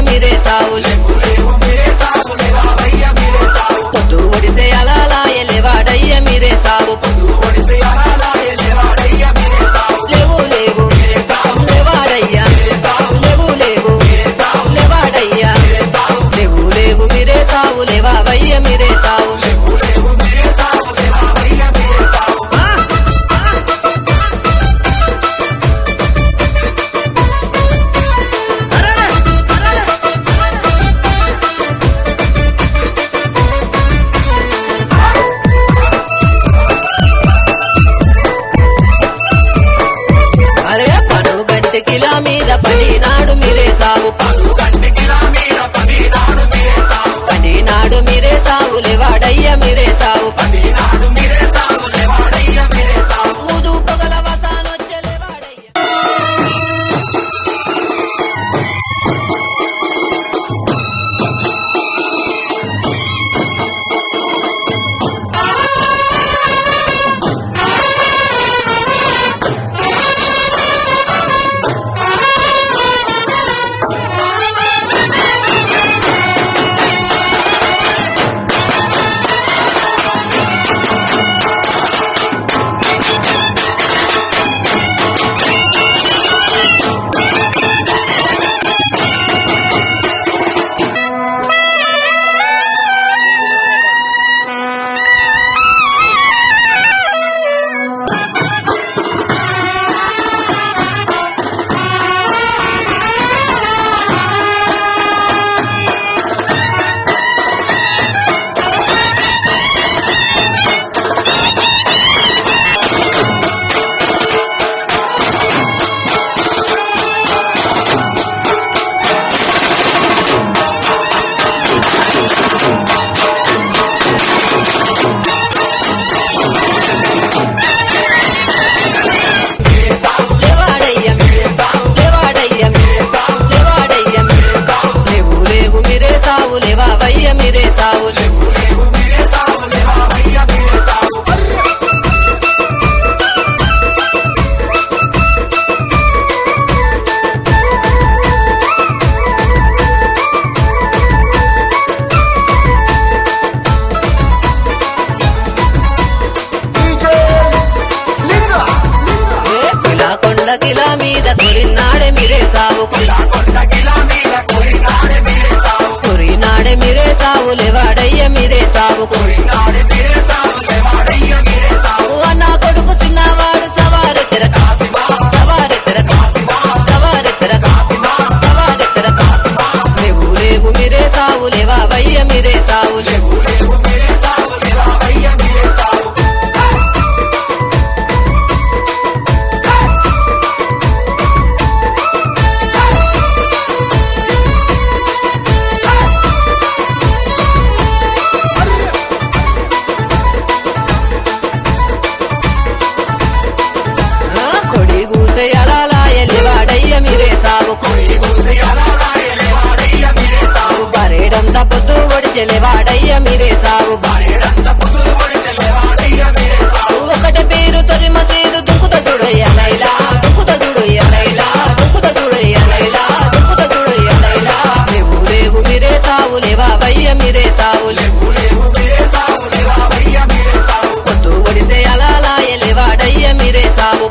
మీరే సావులు పొద్దు ఒడిసే అలాలాయ లేవాడయ్య మీరే సావు లేవు లేవు లేవాడయ్యా లేవు లేవు లేవాడయ్యా లేవు లేవు మీరే సావు లేవావయ్య మీరే సావు కిలా మీద పడినాడు మీరే సావు పడినాడు మీరే సావు లేవాడయ్య మీరే సావు ముదు పొగల వసానొచ్చ లేవాడయ్య లేవావయ్య మీరే సావు కొండ కిలా మీద కొరినాడే మీరే సావు కొరినాడే మీరే సావు లేవాడయ్య మీరే సావు అన్న కొడుకు చిన్నవాడు సవారెత్తర సవారెత్తర సవారెత్తర సవారెత్తర లేవు లేవు మీరే సావు లేవావయ్య మీరే సావు మీరే సావు బరేడంతా పొద్దు ఒడిచెలేవాడయ్య మీరే సావు ఒకటి పేరు తొలి మసీదు దుక్కుత చూడయ్య లైలా దుక్కుత చూడయ్య లైలా దుక్కుత చూడయ్య లైలా దుక్కుత చూడయ్య లైలా లేవు లేవు మీరే సావు లేవావయ్య మీరే సావు పొద్దు ఒడిసే అలాలాయ లేవాడయ్య మీరే సావు